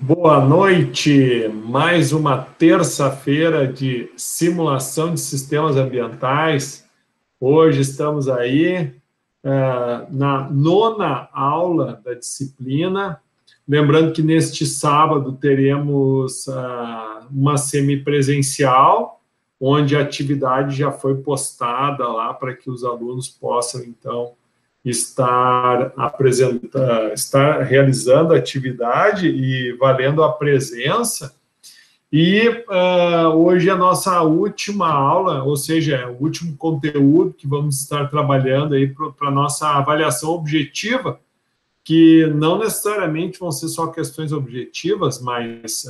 Boa noite, mais uma terça-feira de simulação de sistemas ambientais. Hoje estamos aí na nona aula da disciplina. Lembrando que neste sábado teremos uma semipresencial, onde a atividade já foi postada lá para que os alunos possam, então, estar realizando a atividade e valendo a presença. E hoje é a nossa última aula, ou seja, é o último conteúdo que vamos estar trabalhando aí para a nossa avaliação objetiva, que não necessariamente vão ser só questões objetivas, mas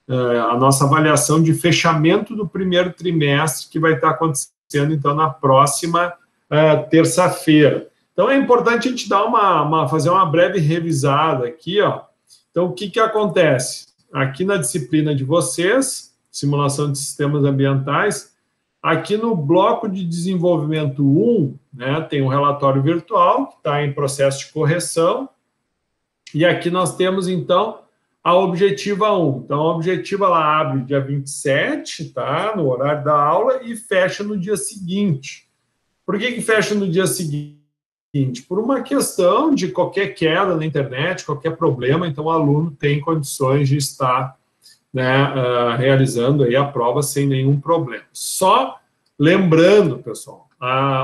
a nossa avaliação de fechamento do primeiro trimestre, que vai estar acontecendo, então, na próxima terça-feira. Então, é importante a gente dar fazer uma breve revisada aqui, ó. Então, o que acontece? Aqui na disciplina de vocês, simulação de sistemas ambientais, aqui no bloco de desenvolvimento 1, né, tem um relatório virtual, que está em processo de correção, e aqui nós temos, então, a objetiva 1. Então, a objetiva, ela abre dia 27, tá, no horário da aula, e fecha no dia seguinte. Por que fecha no dia seguinte? Por uma questão de qualquer queda na internet, qualquer problema, então o aluno tem condições de estar, né, realizando aí a prova sem nenhum problema. Só lembrando, pessoal,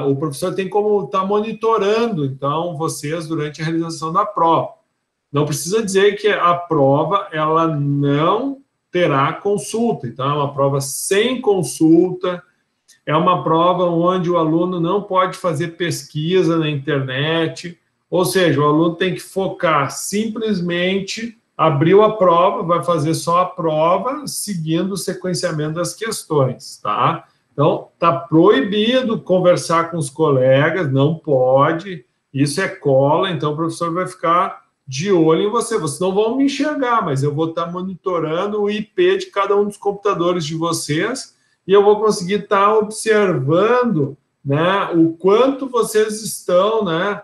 o professor tem como estar monitorando, então, vocês durante a realização da prova. Não precisa dizer que a prova, ela não terá consulta, então é uma prova sem consulta. É uma prova onde o aluno não pode fazer pesquisa na internet, ou seja, o aluno tem que focar simplesmente, abriu a prova, vai fazer só a prova, seguindo o sequenciamento das questões, tá? Então, está proibido conversar com os colegas, não pode, isso é cola, então o professor vai ficar de olho em você. Vocês não vão me enxergar, mas eu vou estar monitorando o IP de cada um dos computadores de vocês, e eu vou conseguir estar observando, né, o quanto vocês estão, né,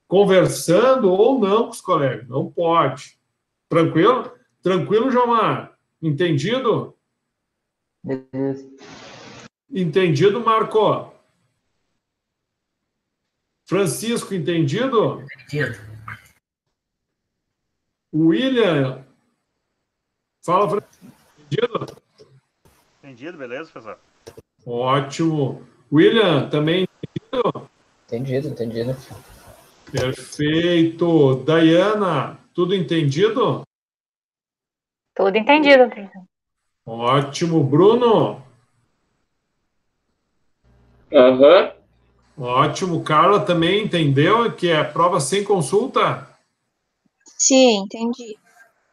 conversando ou não com os colegas. Não pode. Tranquilo? Tranquilo, Jomar? Entendido? Beleza. Entendido, Marco? Francisco, entendido? Entendido. William? Fala, Francisco. Entendido? Entendido, beleza, professor? Ótimo. William, também entendido? Entendido. Perfeito. Dayana, tudo entendido? Tudo entendido, professor. Ótimo. Bruno? Aham. Ótimo. Carla, também entendeu que é prova sem consulta? Sim, entendi.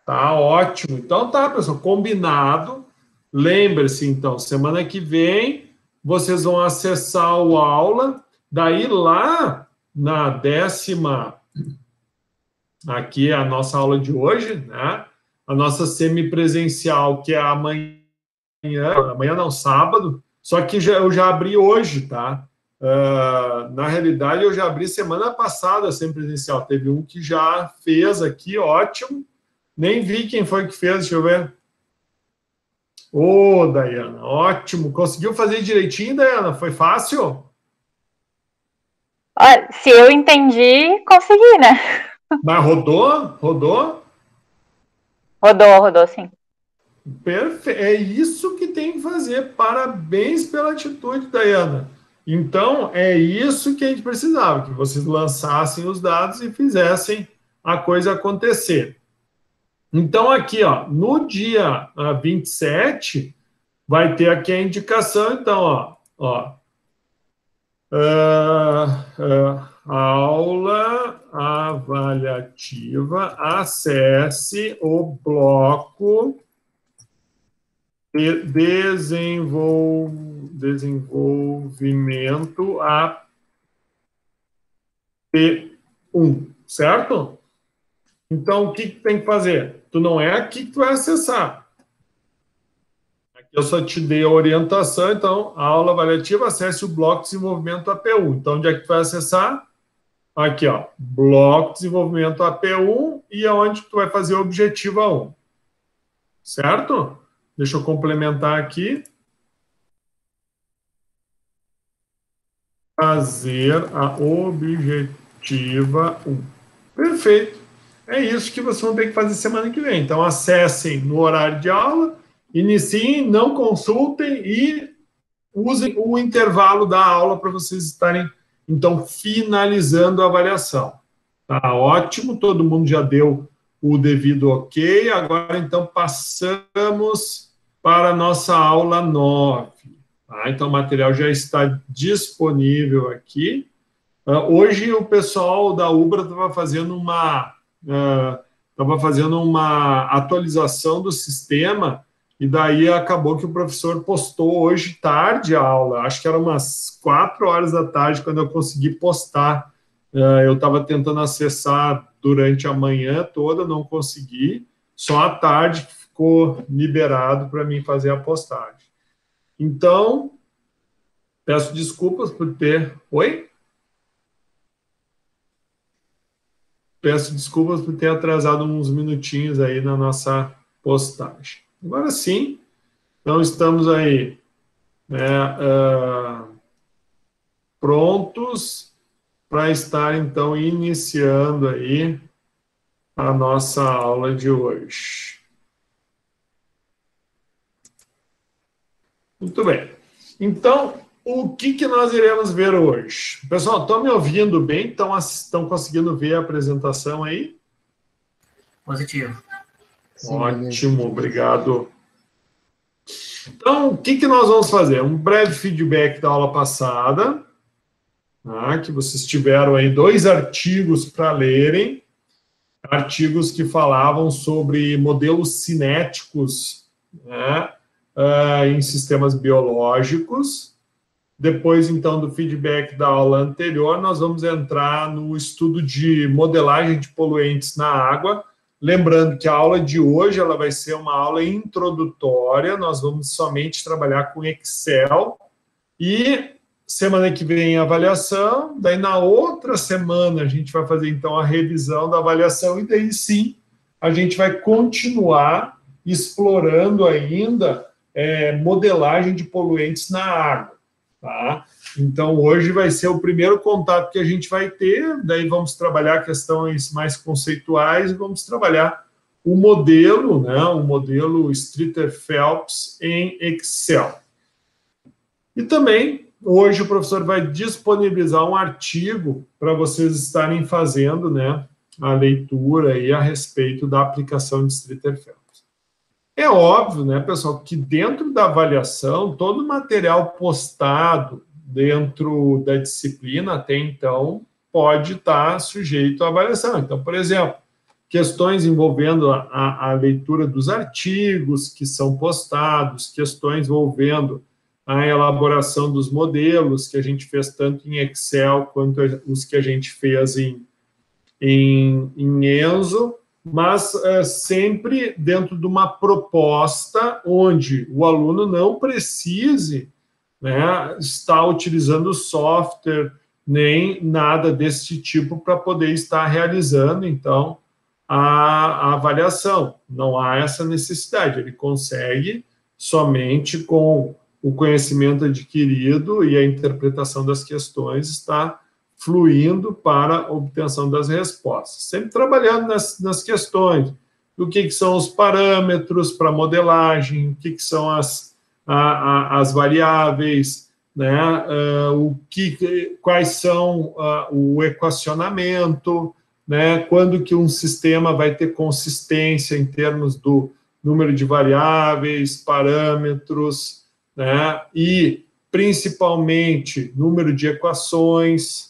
Tá, ótimo. Então tá, pessoal, combinado. Lembre-se, então, semana que vem, vocês vão acessar o aula, daí lá na 10ª, aqui é a nossa aula de hoje, né? A nossa semipresencial, que é amanhã não, sábado, só que eu já abri hoje, tá? Na realidade, eu já abri semana passada a semipresencial, teve um que já fez aqui, ótimo, nem vi quem foi que fez, deixa eu ver. Ô, Dayana, ótimo. Conseguiu fazer direitinho, Dayana? Foi fácil? Olha, se eu entendi, consegui, né? Mas rodou? Rodou? Rodou, sim. Perfeito. É isso que tem que fazer. Parabéns pela atitude, Dayana. Então, é isso que a gente precisava, que vocês lançassem os dados e fizessem a coisa acontecer. Então, aqui, ó, no dia 27, vai ter aqui a indicação, então, ó, aula avaliativa, acesse o bloco de desenvolvimento AP1, certo? Então, o que tem que fazer? Tu não é aqui que tu vai acessar. Aqui eu só te dei a orientação, então, a aula avaliativa, acesse o bloco de desenvolvimento AP1. Então, onde é que tu vai acessar? aqui, ó, bloco de desenvolvimento AP1 e aonde tu vai fazer o objetivo A1. Certo? Deixa eu complementar aqui. Fazer a objetiva 1. Perfeito. É isso que vocês vão ter que fazer semana que vem. Então, acessem no horário de aula, iniciem, não consultem e usem o intervalo da aula para vocês estarem, então, finalizando a avaliação. Tá ótimo, todo mundo já deu o devido ok. Agora, então, passamos para a nossa aula 9. Tá? Então, o material já está disponível aqui. Hoje, o pessoal da Ubra estava fazendo uma atualização do sistema e daí acabou que o professor postou hoje tarde a aula. Acho que era umas 4 horas da tarde quando eu consegui postar. Eu estava tentando acessar durante a manhã toda, não consegui. Só à tarde que ficou liberado para mim fazer a postagem. Então, peço desculpas por ter... Oi? Peço desculpas por ter atrasado uns minutinhos aí na nossa postagem. Agora sim, então estamos aí prontos para estar, então, iniciando aí a nossa aula de hoje. Muito bem. Então, o que nós iremos ver hoje? Pessoal, estão me ouvindo bem? Estão conseguindo ver a apresentação aí? Positivo. Ótimo, obrigado. Então, o que nós vamos fazer? Um breve feedback da aula passada, tá? Que vocês tiveram aí 2 artigos para lerem, artigos que falavam sobre modelos cinéticos, né, em sistemas biológicos. Depois, então, do feedback da aula anterior, nós vamos entrar no estudo de modelagem de poluentes na água. Lembrando que a aula de hoje ela vai ser uma aula introdutória, nós vamos somente trabalhar com Excel. E semana que vem a avaliação, daí na outra semana a gente vai fazer, então, a revisão da avaliação, e daí sim a gente vai continuar explorando ainda modelagem de poluentes na água. Tá? Então, hoje vai ser o primeiro contato que a gente vai ter, daí vamos trabalhar questões mais conceituais e vamos trabalhar o modelo, né, o modelo Streeter-Phelps em Excel. E também, hoje o professor vai disponibilizar um artigo para vocês estarem fazendo, né, a leitura aí a respeito da aplicação de Streeter-Phelps. É óbvio, né, pessoal, que dentro da avaliação, todo o material postado dentro da disciplina até então pode estar sujeito à avaliação. Então, por exemplo, questões envolvendo a leitura dos artigos que são postados, questões envolvendo a elaboração dos modelos que a gente fez tanto em Excel quanto os que a gente fez em Enso, mas sempre dentro de uma proposta onde o aluno não precise, né, estar utilizando software nem nada desse tipo para poder estar realizando, então, a avaliação. Não há essa necessidade, ele consegue somente com o conhecimento adquirido e a interpretação das questões estar fluindo para a obtenção das respostas. Sempre trabalhando nas questões do que são os parâmetros para modelagem, o que são as variáveis, né, quais são o equacionamento, né, quando que um sistema vai ter consistência em termos do número de variáveis, parâmetros, né, e principalmente número de equações.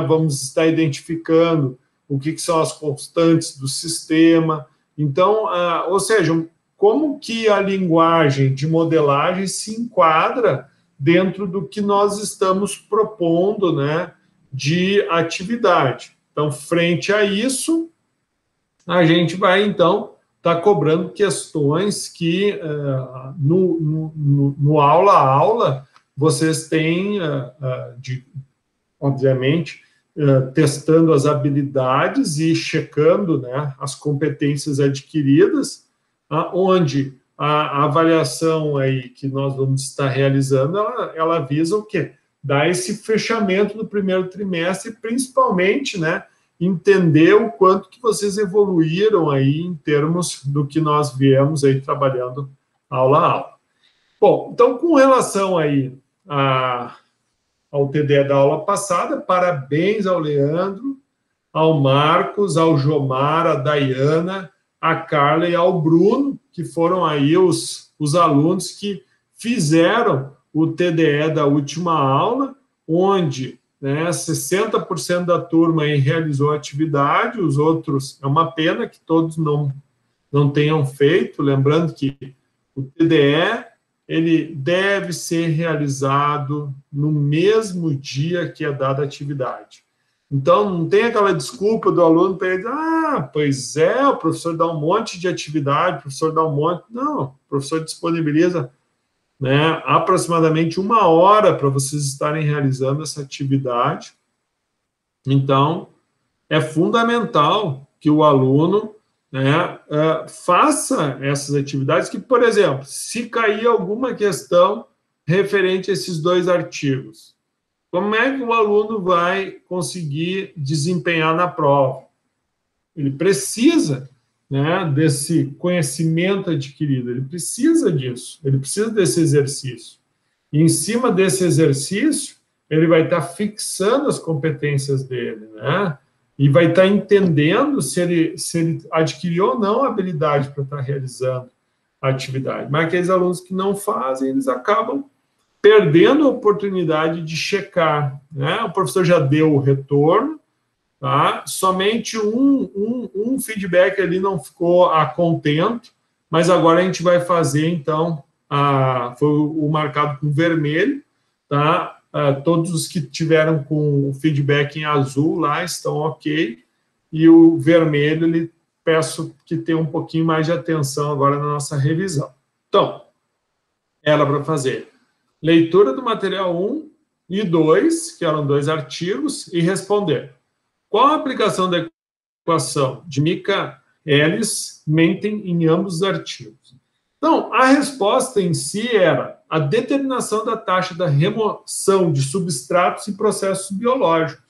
Vamos estar identificando o que são as constantes do sistema. Então, ou seja, como que a linguagem de modelagem se enquadra dentro do que nós estamos propondo, né, de atividade. Então, frente a isso, a gente vai, então, estar cobrando questões que, no aula a aula, vocês têm, obviamente, testando as habilidades e checando, né, as competências adquiridas, onde a avaliação aí que nós vamos estar realizando, ela visa o quê? Dar esse fechamento do primeiro trimestre, principalmente, né, entender o quanto que vocês evoluíram aí em termos do que nós viemos aí trabalhando aula a aula. Bom, então, com relação aí ao TDE da aula passada, parabéns ao Leandro, ao Marcos, ao Jomar, à Dayana, à Carla e ao Bruno, que foram aí os alunos que fizeram o TDE da última aula, onde, né, 60% da turma aí realizou a atividade, os outros, é uma pena que todos não tenham feito, lembrando que o TDE, ele deve ser realizado no mesmo dia que é dada a atividade. Então, não tem aquela desculpa do aluno para ele dizer, pois é, o professor dá um monte de atividade, o professor dá um monte... Não, o professor disponibiliza, né, aproximadamente 1 hora para vocês estarem realizando essa atividade. Então, é fundamental que o aluno, né, faça essas atividades que, por exemplo, se cair alguma questão referente a esses 2 artigos, como é que o aluno vai conseguir desempenhar na prova? Ele precisa, né, desse conhecimento adquirido, ele precisa disso, ele precisa desse exercício. E em cima desse exercício, ele vai estar fixando as competências dele, né? E vai estar entendendo se ele adquiriu ou não a habilidade para estar realizando a atividade. Mas aqueles alunos que não fazem, eles acabam perdendo a oportunidade de checar, né? O professor já deu o retorno, tá? Somente um feedback ali não ficou a contento, mas agora a gente vai fazer, então, foi o marcado com vermelho, tá? Todos os que tiveram com o feedback em azul lá estão ok, e o vermelho, ele peço que tenha um pouquinho mais de atenção agora na nossa revisão. Então, era para fazer leitura do material 1 e 2, que eram 2 artigos, e responder qual a aplicação da equação de Michaelis-Menten em ambos os artigos. Então, a resposta em si era a determinação da taxa da remoção de substratos e processos biológicos.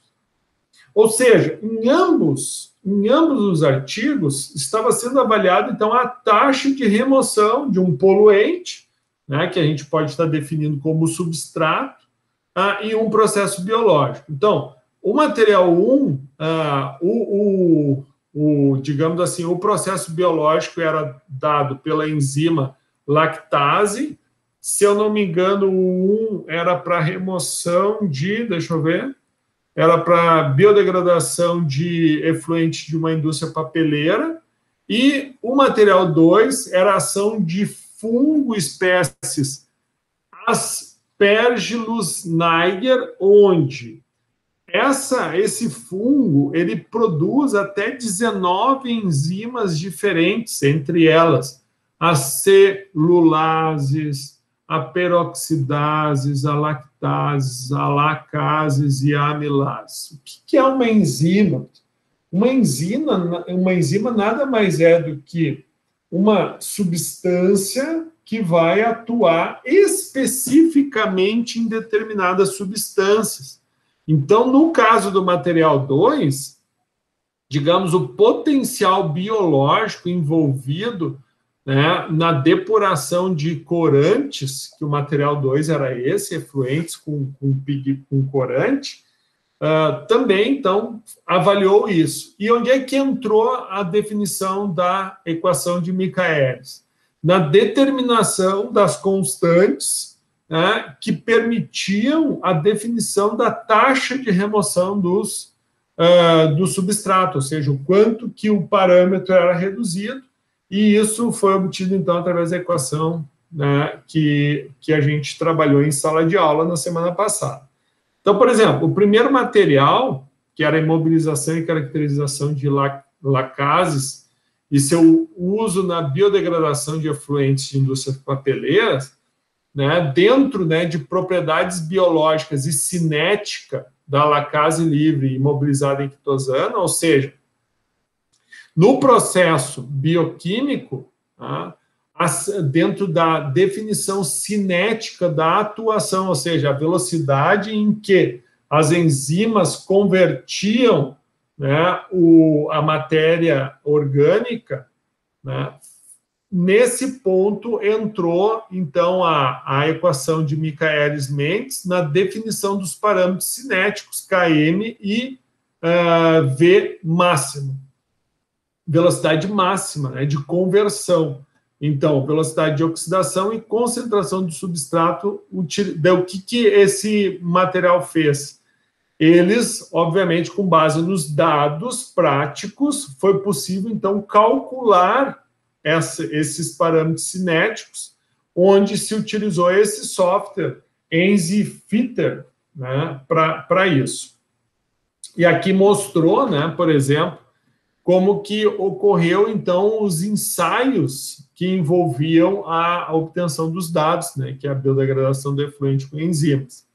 Ou seja, em ambos os artigos estava sendo avaliada, então, a taxa de remoção de um poluente, né, que a gente pode estar definindo como substrato, e um processo biológico. Então, o material 1, digamos assim, o processo biológico era dado pela enzima lactase. Se eu não me engano, o 1 era para remoção de, deixa eu ver, era para biodegradação de efluente de uma indústria papeleira, e o material 2 era a ação de fungo espécies Aspergillus niger, onde esse fungo, ele produz até 19 enzimas diferentes, entre elas as celulases, a peroxidases, a lactases, a lacases e a amilases. O que é uma enzima? Uma enzima nada mais é do que uma substância que vai atuar especificamente em determinadas substâncias. Então, no caso do material 2, digamos, o potencial biológico envolvido, né, na depuração de corantes, que o material 2 era esse, efluentes com corante, também, então, avaliou isso. E onde é que entrou a definição da equação de Michaelis? Na determinação das constantes, né, que permitiam a definição da taxa de remoção do substrato, ou seja, o quanto que o parâmetro era reduzido, e isso foi obtido, então, através da equação, né, que a gente trabalhou em sala de aula na semana passada. Então, por exemplo, o primeiro material, que era a imobilização e caracterização de lacases e seu uso na biodegradação de efluentes de indústrias papeleiras, né, dentro, né, de propriedades biológicas e cinética da lacase livre imobilizada em quitosana, ou seja, no processo bioquímico, tá, dentro da definição cinética da atuação, ou seja, a velocidade em que as enzimas convertiam, né, a matéria orgânica, né, nesse ponto entrou, então, a equação de Michaelis-Mentes na definição dos parâmetros cinéticos Km e V máximo, velocidade máxima, né, de conversão. Então, velocidade de oxidação e concentração do substrato. O que esse material fez? Eles, obviamente, com base nos dados práticos, foi possível, então, calcular esses parâmetros cinéticos, onde se utilizou esse software, EnzyFitter, né, para isso. E aqui mostrou, né, por exemplo, como que ocorreu, então, os ensaios que envolviam a obtenção dos dados, né, que é a biodegradação do efluente com enzimas.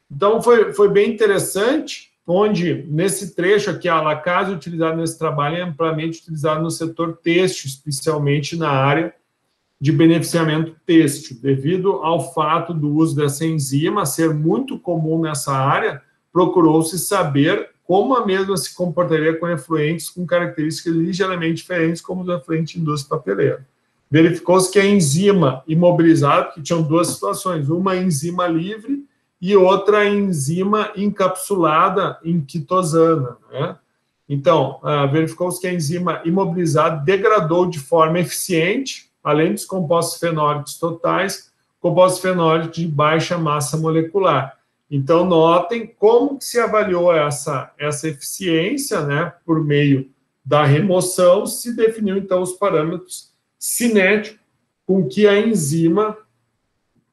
Então, foi bem interessante, onde, nesse trecho aqui, a lacase utilizada nesse trabalho é amplamente utilizada no setor têxtil, especialmente na área de beneficiamento têxtil. Devido ao fato do uso dessa enzima ser muito comum nessa área, procurou-se saber como a mesma se comportaria com efluentes com características ligeiramente diferentes, como os efluentes de indústria papeleira. Verificou-se que a enzima imobilizada, que tinham duas situações, uma enzima livre e outra enzima encapsulada em quitosana, né? Então, verificou-se que a enzima imobilizada degradou de forma eficiente, além dos compostos fenólicos totais, compostos fenólicos de baixa massa molecular. Então, notem como que se avaliou essa eficiência, né, por meio da remoção, se definiu, então, os parâmetros cinéticos com que a enzima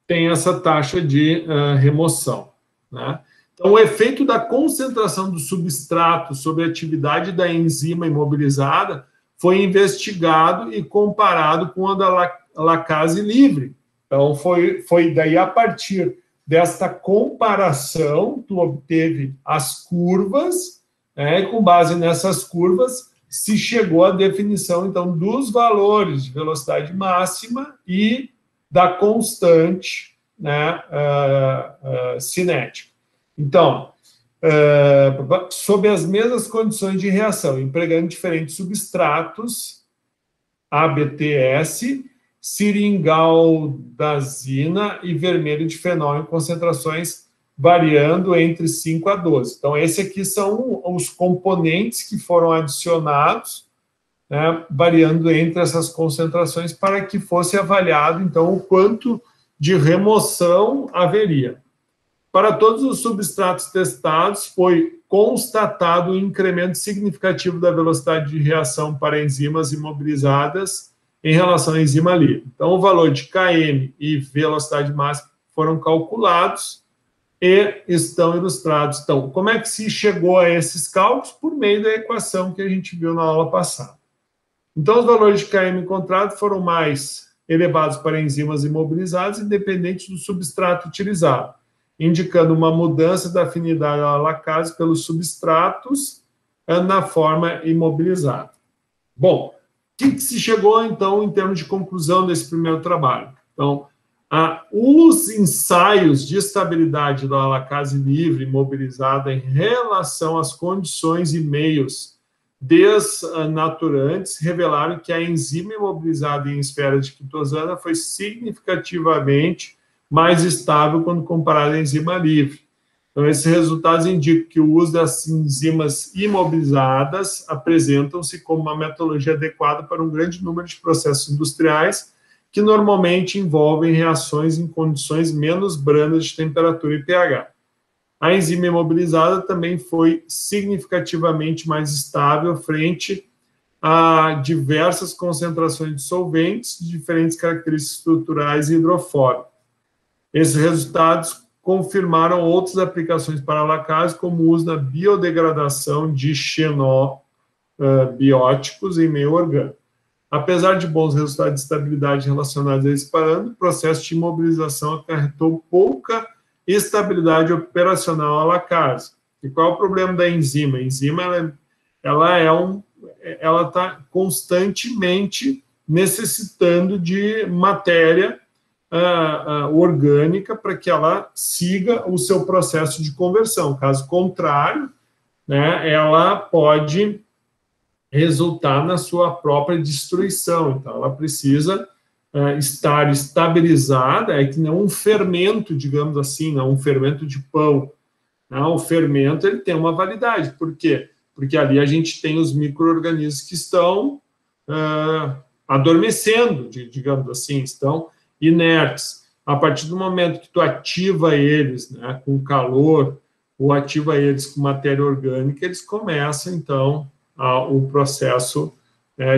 tem essa taxa de remoção, né? Então, o efeito da concentração do substrato sobre a atividade da enzima imobilizada foi investigado e comparado com a da lacase livre. Então, foi daí, a partir desta comparação, tu obteve as curvas, né, e com base nessas curvas, se chegou à definição, então, dos valores de velocidade máxima e da constante, né, cinética. Então, sob as mesmas condições de reação, empregando diferentes substratos, ABTS, siringaldazina e vermelho de fenol em concentrações variando entre 5 a 12. Então, esses aqui são os componentes que foram adicionados, né, variando entre essas concentrações para que fosse avaliado, então, o quanto de remoção haveria. Para todos os substratos testados, foi constatado um incremento significativo da velocidade de reação para enzimas imobilizadas em relação à enzima livre. Então, o valor de Km e velocidade máxima foram calculados e estão ilustrados. Então, como é que se chegou a esses cálculos? Por meio da equação que a gente viu na aula passada. Então, os valores de Km encontrados foram mais elevados para enzimas imobilizadas, independente do substrato utilizado, indicando uma mudança da afinidade da lacase pelos substratos na forma imobilizada. Bom, o que se chegou, então, em termos de conclusão desse primeiro trabalho? Então, os ensaios de estabilidade da lacase livre imobilizada em relação às condições e meios desnaturantes revelaram que a enzima imobilizada em esfera de quitosana foi significativamente mais estável quando comparada à enzima livre. Então, esses resultados indicam que o uso das enzimas imobilizadas apresentam-se como uma metodologia adequada para um grande número de processos industriais que normalmente envolvem reações em condições menos brandas de temperatura e pH. A enzima imobilizada também foi significativamente mais estável frente a diversas concentrações de solventes de diferentes características estruturais e hidrofóbicas. Esses resultados confirmaram outras aplicações para a lacase, como o uso na biodegradação de xenobióticos em meio orgânico. Apesar de bons resultados de estabilidade relacionados a esse parâmetro, o processo de imobilização acarretou pouca estabilidade operacional à lacase. E qual é o problema da enzima? A enzima, ela está constantemente necessitando de matéria orgânica para que ela siga o seu processo de conversão. Caso contrário, né, ela pode resultar na sua própria destruição. Então, ela precisa estar estabilizada, é que não um fermento, digamos assim, não um fermento de pão. O fermento ele tem uma validade. Por quê? Porque ali a gente tem os micro-organismos que estão adormecendo, digamos assim, estão inertes. A partir do momento que tu ativa eles, né, com calor, ou ativa eles com matéria orgânica, eles começam, então, o processo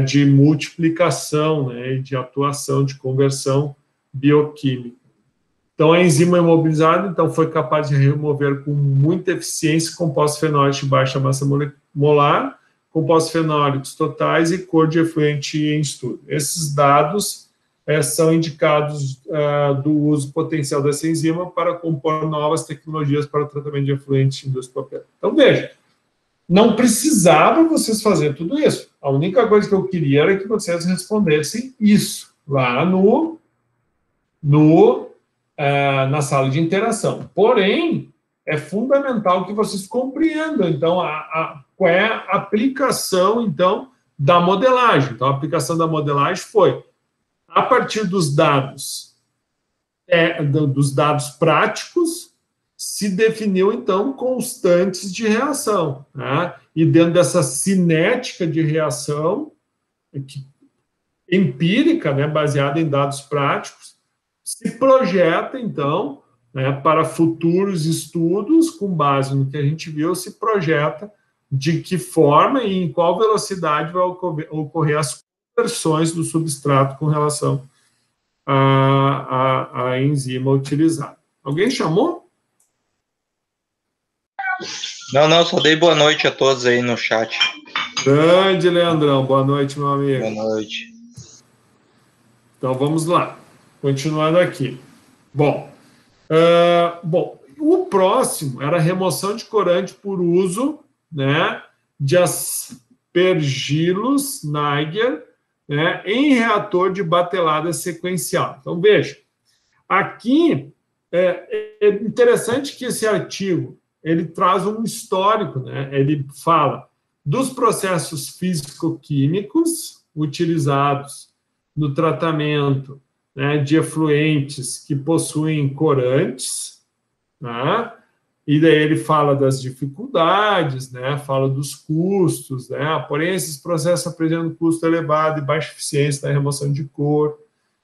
de multiplicação, né, e de atuação, de conversão bioquímica. Então, a enzima imobilizada, então, foi capaz de remover com muita eficiência compostos fenólicos de baixa massa molar, compostos fenólicos totais e cor de efluente em estudo. Esses dados são indicados do uso potencial dessa enzima para compor novas tecnologias para o tratamento de efluentes em indústria papel. Então, veja, não precisava vocês fazer tudo isso. A única coisa que eu queria era que vocês respondessem isso lá na sala de interação. Porém, é fundamental que vocês compreendam, então, qual é a aplicação, então, da modelagem. Então, a aplicação da modelagem foi, a partir dos dados práticos, se definiu, então, constantes de reação, né? E dentro dessa cinética de reação, empírica, né, baseada em dados práticos, se projeta, então, né, para futuros estudos, com base no que a gente viu, se projeta de que forma e em qual velocidade vai ocorrer as conversões do substrato com relação à enzima utilizada. Alguém chamou? Não, só dei boa noite a todos aí no chat. Grande, Leandrão. Boa noite, meu amigo. Boa noite. Então, vamos lá. Continuando aqui. Bom, o próximo era a remoção de corante por uso, né, de aspergillus niger, né, em reator de batelada sequencial. Então, veja, aqui é interessante que esse artigo ele traz um histórico, né? Ele fala dos processos físico-químicos utilizados no tratamento, né, de efluentes que possuem corantes, né? E daí ele fala das dificuldades, né? Fala dos custos, né? Porém, esses processos apresentam custo elevado e baixa eficiência na remoção de cor,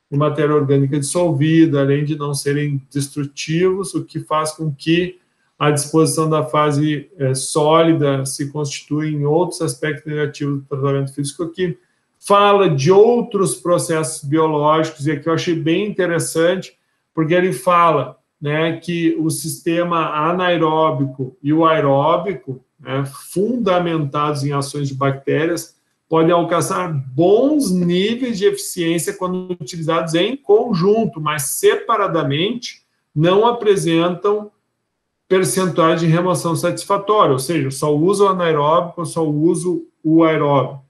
de matéria orgânica dissolvida, além de não serem destrutivos, o que faz com que a disposição da fase sólida se constitui em outros aspectos negativos do tratamento físico-químico. Fala de outros processos biológicos, e aqui eu achei bem interessante, porque ele fala, né, que o sistema anaeróbico e o aeróbico, né, fundamentados em ações de bactérias, podem alcançar bons níveis de eficiência quando utilizados em conjunto, mas separadamente não apresentam percentuais de remoção satisfatória, ou seja, só uso o anaeróbico, só uso o aeróbico.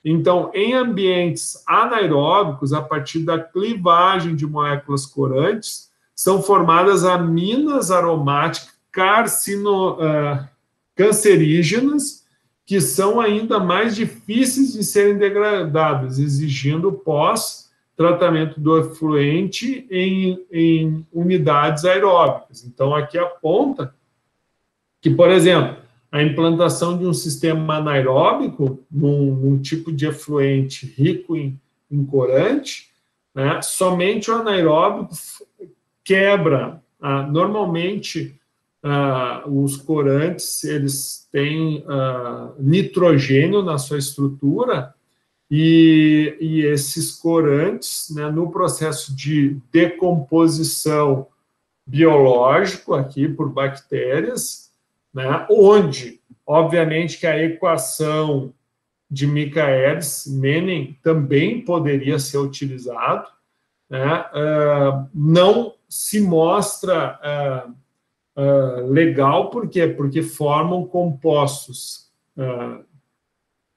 Então, em ambientes anaeróbicos, a partir da clivagem de moléculas corantes, são formadas aminas aromáticas cancerígenas, que são ainda mais difíceis de serem degradadas, exigindo pós-tratamento do efluente em unidades aeróbicas. Então, aqui aponta que, por exemplo, a implantação de um sistema anaeróbico num tipo de efluente rico em corante, né, somente o anaeróbico quebra. Normalmente, os corantes, eles têm nitrogênio na sua estrutura, e esses corantes, né, no processo de decomposição biológico, aqui por bactérias, né, onde, obviamente, que a equação de Michaelis-Menen também poderia ser utilizado, né, não se mostra legal, por quê? Porque formam compostos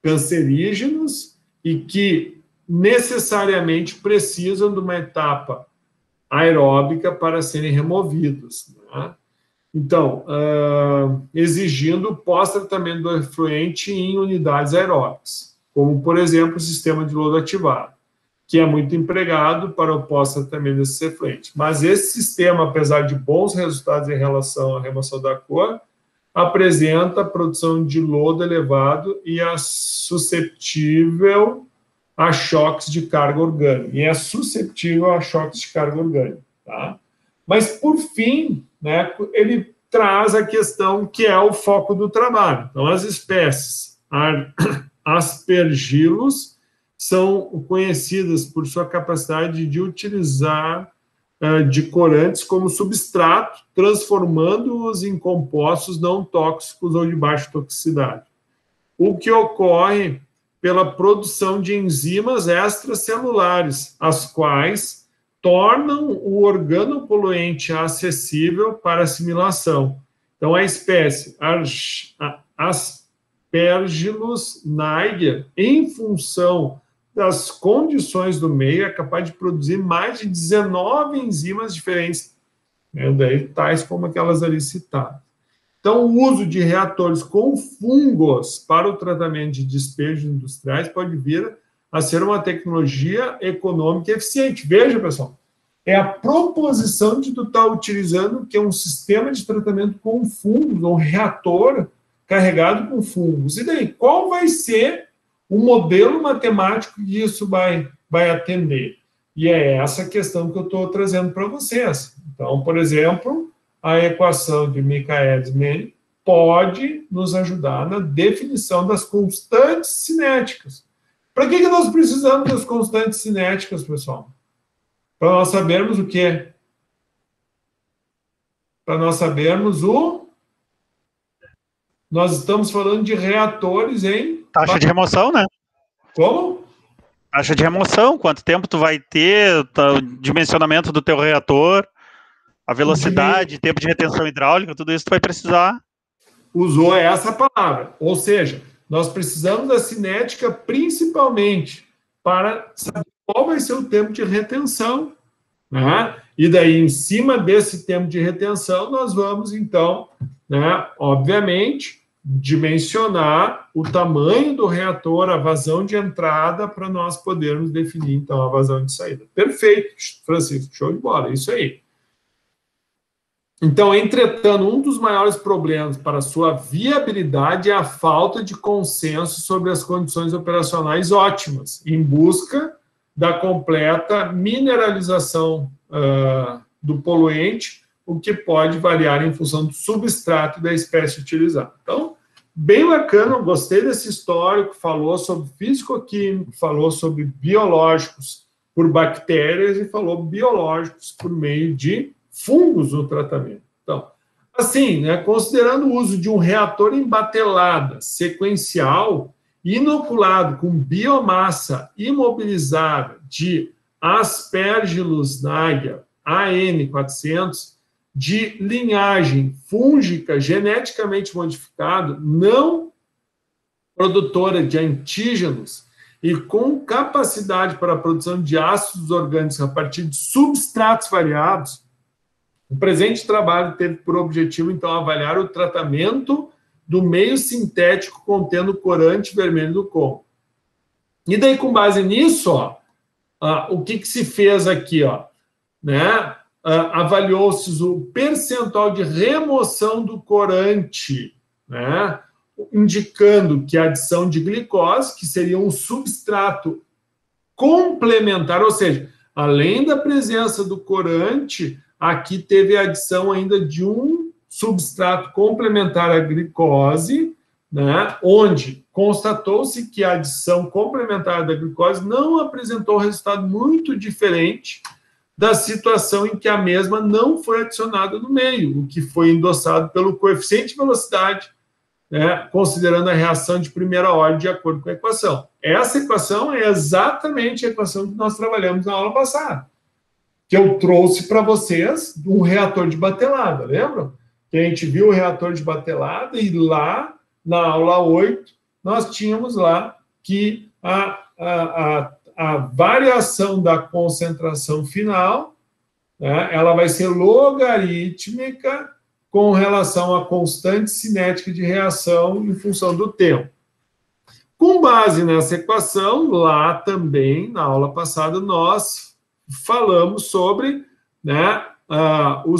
cancerígenos e que necessariamente precisam de uma etapa aeróbica para serem removidos, né? Então, exigindo pós-tratamento do efluente em unidades aeróbicas, como, por exemplo, o sistema de lodo ativado, que é muito empregado para o pós-tratamento desse efluente. Mas esse sistema, apesar de bons resultados em relação à remoção da cor, apresenta produção de lodo elevado e é susceptível a choques de carga orgânica. Tá? Mas, por fim, né, ele traz a questão que é o foco do trabalho. Então, as espécies Aspergillus são conhecidas por sua capacidade de utilizar de corantes como substrato, transformando-os em compostos não tóxicos ou de baixa toxicidade. O que ocorre pela produção de enzimas extracelulares, as quais tornam o organopoluente acessível para assimilação. Então, a espécie Aspergillus niger, em função das condições do meio, é capaz de produzir mais de 19 enzimas diferentes, né, daí, tais como aquelas ali citadas. Então, o uso de reatores com fungos para o tratamento de despejos industriais pode vir a ser uma tecnologia econômica e eficiente. Veja, pessoal, é a proposição de tu estar utilizando que é um sistema de tratamento com fungos, um reator carregado com fungos. E daí, qual vai ser o modelo matemático que isso vai atender? E é essa questão que eu estou trazendo para vocês. Então, por exemplo, a equação de Michaelis-Menten pode nos ajudar na definição das constantes cinéticas. Para que nós precisamos das constantes cinéticas, pessoal? Para nós sabermos o quê? Para nós sabermos Nós estamos falando de reatores em... Taxa de remoção, né? Como? Taxa de remoção, quanto tempo tu vai ter, o dimensionamento do teu reator, a velocidade, tempo de retenção hidráulica, tudo isso tu vai precisar. Usou essa palavra. Ou seja, nós precisamos da cinética principalmente para saber qual vai ser o tempo de retenção, né? E daí, em cima desse tempo de retenção, nós vamos, então, né, obviamente, dimensionar o tamanho do reator, a vazão de entrada, para nós podermos definir, então, a vazão de saída. Perfeito, Francisco, show de bola, isso aí. Então, entretanto, um dos maiores problemas para sua viabilidade é a falta de consenso sobre as condições operacionais ótimas, em busca da completa mineralização do poluente, o que pode variar em função do substrato da espécie utilizada. Então, bem bacana, eu gostei desse histórico, falou sobre físico-químico, falou sobre biológicos por bactérias e falou biológicos por meio de fungos no tratamento. Então, assim, né, considerando o uso de um reator em batelada sequencial, inoculado com biomassa imobilizada de Aspergillus niger AN400, de linhagem fúngica geneticamente modificado, não produtora de antígenos e com capacidade para a produção de ácidos orgânicos a partir de substratos variados, o presente trabalho teve por objetivo, então, avaliar o tratamento do meio sintético contendo corante vermelho do Congo. E daí, com base nisso, o que se fez aqui? Né? Avaliou-se o percentual de remoção do corante, né? Indicando que a adição de glicose, que seria um substrato complementar, ou seja, além da presença do corante, aqui teve a adição ainda de um substrato complementar à glicose, né, onde constatou-se que a adição complementar da glicose não apresentou resultado muito diferente da situação em que a mesma não foi adicionada no meio, o que foi endossado pelo coeficiente de velocidade, né, considerando a reação de primeira ordem de acordo com a equação. Essa equação é exatamente a equação que nós trabalhamos na aula passada, que eu trouxe para vocês um reator de batelada, lembram? que a gente viu o reator de batelada, e lá, na aula 8, nós tínhamos lá que a variação da concentração final, né, ela vai ser logarítmica com relação à constante cinética de reação em função do tempo. Com base nessa equação, lá também, na aula passada, nós falamos sobre, né, o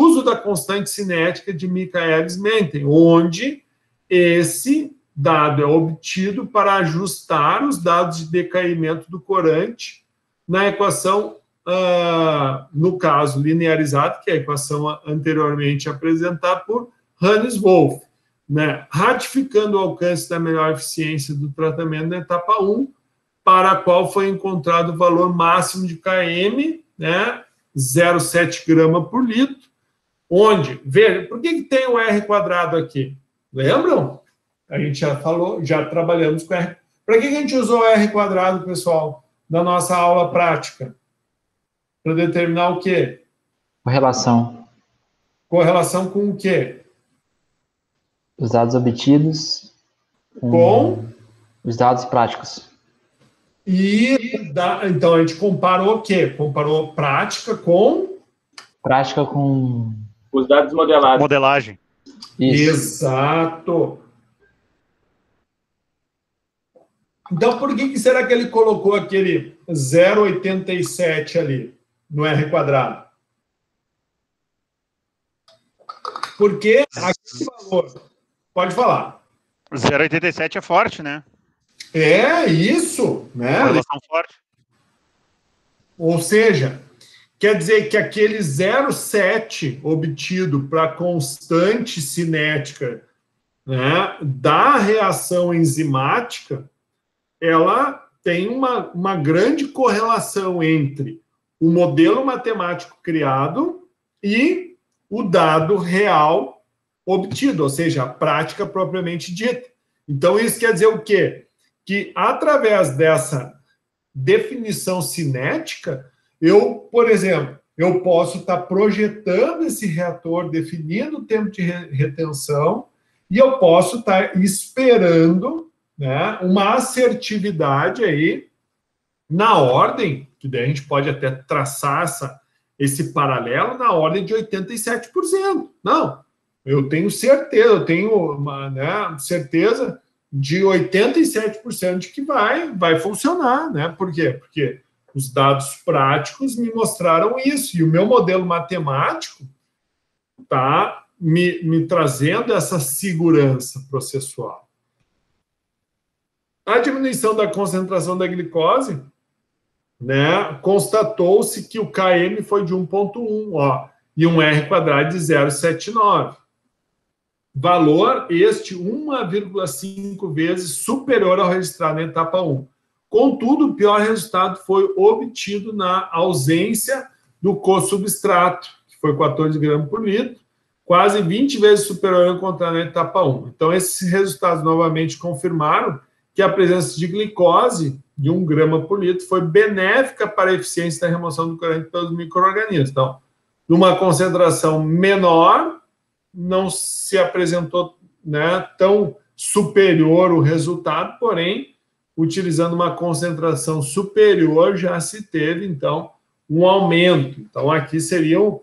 uso da constante cinética de Michaelis-Menten, onde esse dado é obtido para ajustar os dados de decaimento do corante na equação, no caso, linearizada, que é a equação anteriormente apresentada por Hannes Wolff, né, ratificando o alcance da melhor eficiência do tratamento na etapa 1, para a qual foi encontrado o valor máximo de Km, né, 0,7 grama por litro, onde, veja, por que tem o R quadrado aqui? Lembram? A gente já falou, já trabalhamos com R. Para que a gente usou R quadrado, pessoal, na nossa aula prática? Para determinar o quê? Correlação. Correlação com o quê? Os dados obtidos Com os dados práticos. Então, a gente comparou o quê? Comparou prática com... Prática com... Os dados modelados. Modelagem. Isso. Exato. Então, por que será que ele colocou aquele 0,87 ali no R quadrado? Porque aquele valor... Pode falar. 0,87 é forte, né? É isso, né? Correlação forte. Ou seja, quer dizer que aquele 0,7 obtido para a constante cinética, né, da reação enzimática, ela tem uma grande correlação entre o modelo matemático criado e o dado real obtido, ou seja, a prática propriamente dita. Então, isso quer dizer o quê? Que, através dessa definição cinética, eu, por exemplo, eu posso estar projetando esse reator, definindo o tempo de retenção, e eu posso estar esperando, né, uma assertividade aí na ordem, que daí a gente pode até traçar esse paralelo na ordem de 87%. Não, eu tenho certeza, eu tenho uma, né, certeza de 87% de que vai funcionar, né? Por quê? Porque os dados práticos me mostraram isso, e o meu modelo matemático está me trazendo essa segurança processual. A diminuição da concentração da glicose, né, constatou-se que o Km foi de 1,1, ó, e um R quadrado de 0,79. Valor este 1,5 vezes superior ao registrado na etapa 1. Contudo, o pior resultado foi obtido na ausência do co-substrato, que foi 14 gramas por litro, quase 20 vezes superior ao encontrado na etapa 1. Então, esses resultados novamente confirmaram que a presença de glicose de 1 grama por litro foi benéfica para a eficiência da remoção do corante pelos micro-organismos. Então, numa concentração menor, não se apresentou, né, tão superior o resultado, porém, utilizando uma concentração superior, já se teve, então, um aumento. Então, aqui seriam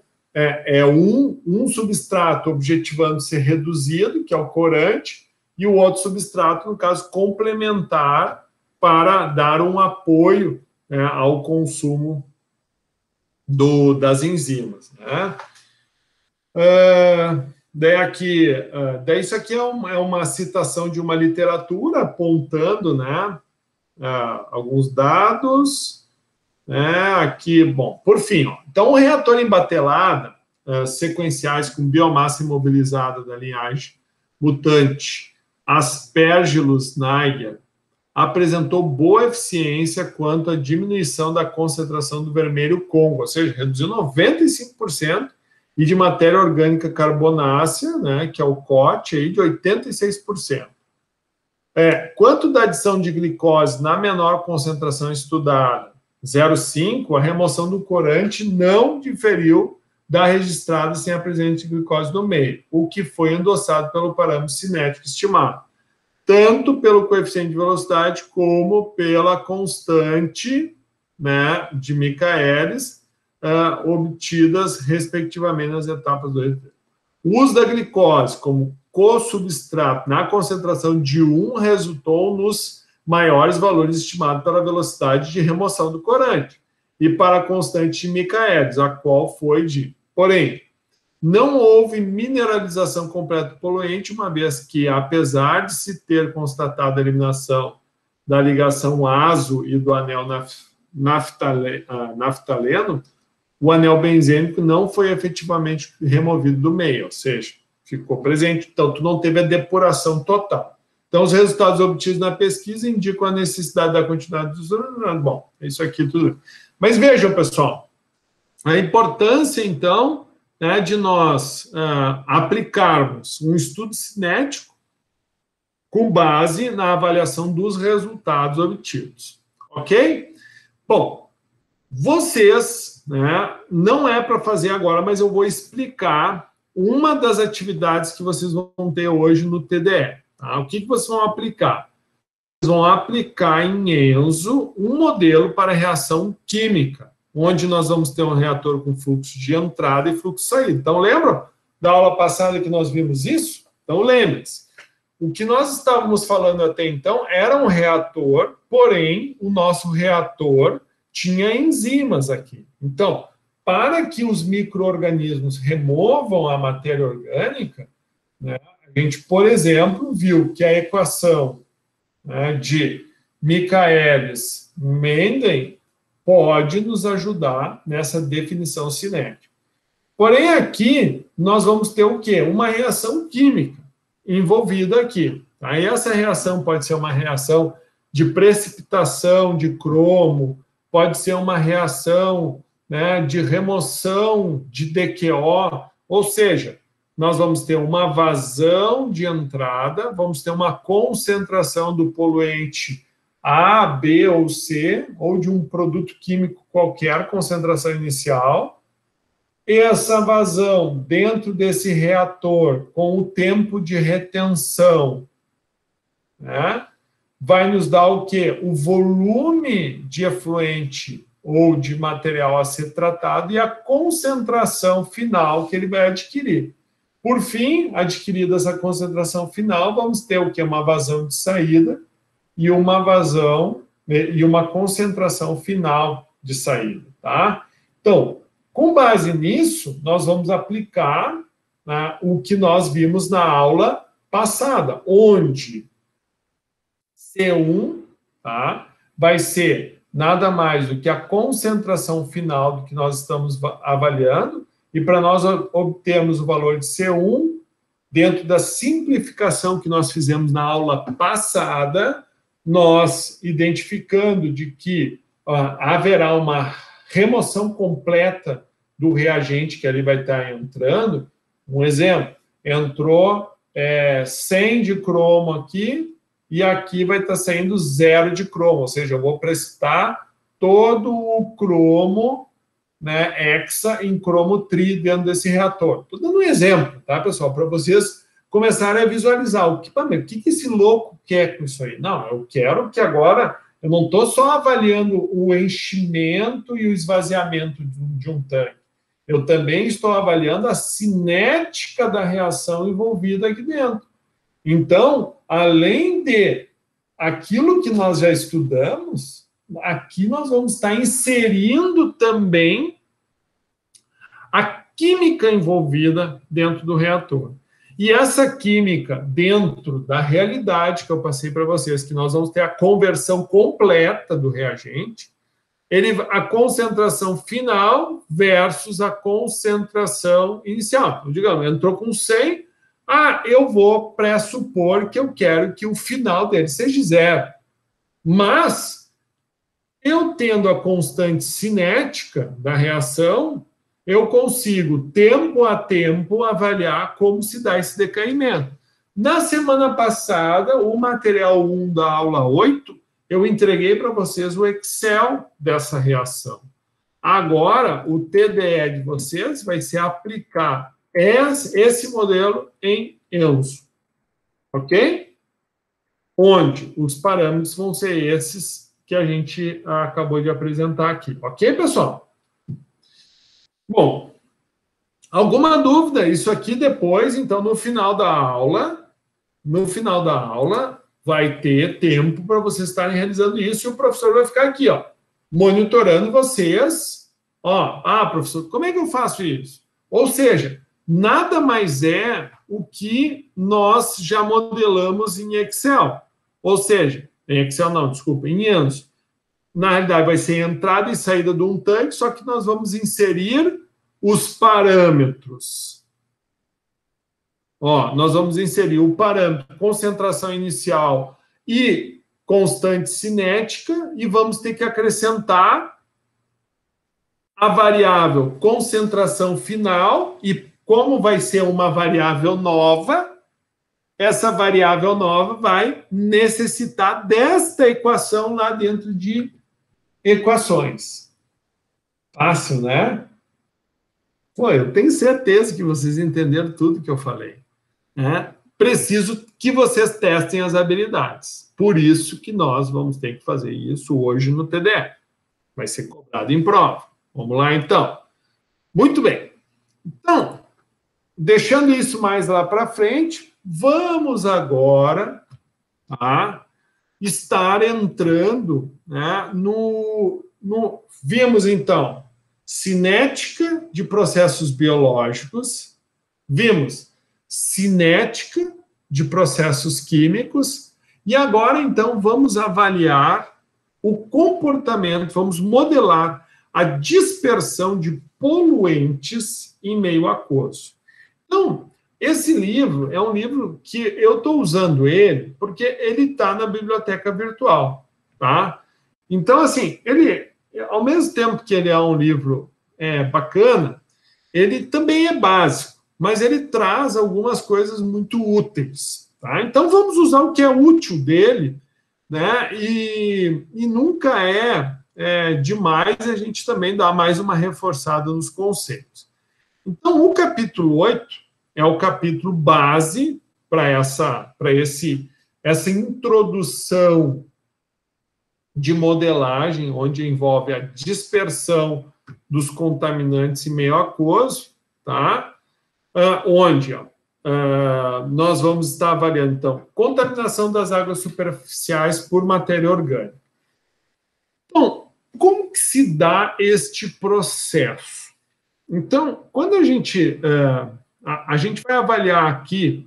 um substrato objetivando ser reduzido, que é o corante, e o outro substrato, no caso, complementar, para dar um apoio, né, ao consumo das enzimas, né? Daí isso aqui é uma citação de uma literatura apontando, né, alguns dados, né, aqui, bom, por fim, ó, então o reator em batelada, sequenciais com biomassa imobilizada da linhagem mutante Aspergillus-niger, apresentou boa eficiência quanto à diminuição da concentração do vermelho Congo, ou seja, reduziu 95%, e de matéria orgânica carbonácea, né, que é o COT, aí, de 86%. Quanto da adição de glicose na menor concentração estudada, 0,5, a remoção do corante não diferiu da registrada sem a presença de glicose no meio, o que foi endossado pelo parâmetro cinético estimado, tanto pelo coeficiente de velocidade como pela constante, né, de Michaelis, obtidas, respectivamente, nas etapas 2 e 3. O uso da glicose como co-substrato na concentração de 1 resultou nos maiores valores estimados pela velocidade de remoção do corante e para a constante de Michaelis, a qual foi de... Porém, não houve mineralização completa do poluente, uma vez que, apesar de se ter constatado a eliminação da ligação azo e do anel naftaleno, o anel benzênico não foi efetivamente removido do meio, ou seja, ficou presente, então tu não teve a depuração total. Então, os resultados obtidos na pesquisa indicam a necessidade da continuidade dos... Bom, isso aqui tudo. Mas vejam, pessoal, a importância, então, né, de nós aplicarmos um estudo cinético com base na avaliação dos resultados obtidos. Ok? Bom, vocês, né, não é para fazer agora, mas eu vou explicar uma das atividades que vocês vão ter hoje no TDE. Tá? O que vocês vão aplicar? Vocês vão aplicar em Enzo um modelo para reação química, onde nós vamos ter um reator com fluxo de entrada e fluxo de saída. Então, lembram da aula passada que nós vimos isso? Então, lembre-se. O que nós estávamos falando até então era um reator, porém, o nosso reator tinha enzimas aqui. Então, para que os micro-organismos removam a matéria orgânica, né, a gente, por exemplo, viu que a equação, né, de Michaelis-Menden pode nos ajudar nessa definição cinética. Porém, aqui, nós vamos ter o quê? Uma reação química envolvida aqui. Tá? E essa reação pode ser uma reação de precipitação de cromo, pode ser uma reação, né, de remoção de DQO, ou seja, nós vamos ter uma vazão de entrada, vamos ter uma concentração do poluente A, B ou C, ou de um produto químico qualquer, concentração inicial. Essa vazão dentro desse reator, com o tempo de retenção, né, vai nos dar o quê? O volume de efluente ou de material a ser tratado e a concentração final que ele vai adquirir. Por fim, adquirida essa concentração final, vamos ter o quê? Uma vazão de saída e uma vazão e uma concentração final de saída, tá? Então, com base nisso, nós vamos aplicar, né, o que nós vimos na aula passada, onde C1, tá, vai ser nada mais do que a concentração final do que nós estamos avaliando, e para nós obtermos o valor de C1, dentro da simplificação que nós fizemos na aula passada, nós identificando de que haverá uma remoção completa do reagente que ali vai estar entrando. Um exemplo, entrou 100 de cromo aqui, e aqui vai estar saindo 0 de cromo, ou seja, eu vou precipitar todo o cromo, né, hexa em cromo tri dentro desse reator. Estou dando um exemplo, tá, pessoal, para vocês começarem a visualizar o que esse louco quer com isso aí. Não, eu quero que agora, eu não estou só avaliando o enchimento e o esvaziamento de um tanque, eu também estou avaliando a cinética da reação envolvida aqui dentro. Então, além de aquilo que nós já estudamos, aqui nós vamos estar inserindo também a química envolvida dentro do reator. E essa química, dentro da realidade que eu passei para vocês, que nós vamos ter a conversão completa do reagente, a concentração final versus a concentração inicial. Então, digamos, entrou com 100, eu vou pressupor que eu quero que o final dele seja 0. Mas, eu tendo a constante cinética da reação, eu consigo, tempo a tempo, avaliar como se dá esse decaimento. Na semana passada, o material 1 da aula 8, eu entreguei para vocês o Excel dessa reação. Agora, o TDE de vocês vai ser aplicar esse modelo em Enso. Ok? Onde os parâmetros vão ser esses que a gente acabou de apresentar aqui. Ok, pessoal? Bom, alguma dúvida? Isso aqui depois, então, no final da aula, vai ter tempo para vocês estarem realizando isso e o professor vai ficar aqui, ó, monitorando vocês. Ó, professor, como é que eu faço isso? Ou seja, nada mais é o que nós já modelamos em Excel. Ou seja, em Excel não, desculpa, em Enso. Na realidade, vai ser entrada e saída de um tanque, só que nós vamos inserir os parâmetros. Ó, nós vamos inserir o parâmetro concentração inicial e constante cinética e vamos ter que acrescentar a variável concentração final e como vai ser uma variável nova, essa variável nova vai necessitar desta equação lá dentro de equações. Fácil, né? Pô, eu tenho certeza que vocês entenderam tudo que eu falei. Né? Preciso que vocês testem as habilidades. Por isso que nós vamos ter que fazer isso hoje no TDE. Vai ser cobrado em prova. Vamos lá, então. Muito bem. Então, deixando isso mais lá para frente, vamos agora estar entrando, né, vimos, então, cinética de processos biológicos, vimos cinética de processos químicos, e agora, então, vamos avaliar o comportamento, vamos modelar a dispersão de poluentes em meio aquoso. Então, esse livro é um livro que eu estou usando ele porque ele está na biblioteca virtual, tá? Então, assim, ele, ao mesmo tempo que ele é um livro bacana, ele também é básico, mas ele traz algumas coisas muito úteis, tá? Então, vamos usar o que é útil dele, né? E nunca é demais a gente também dar mais uma reforçada nos conceitos. Então, o capítulo 8 é o capítulo base para essa introdução de modelagem, onde envolve a dispersão dos contaminantes em meio aquoso, tá? Onde nós vamos estar avaliando, então, contaminação das águas superficiais por matéria orgânica. Então, como que se dá este processo? Então, quando a gente vai avaliar aqui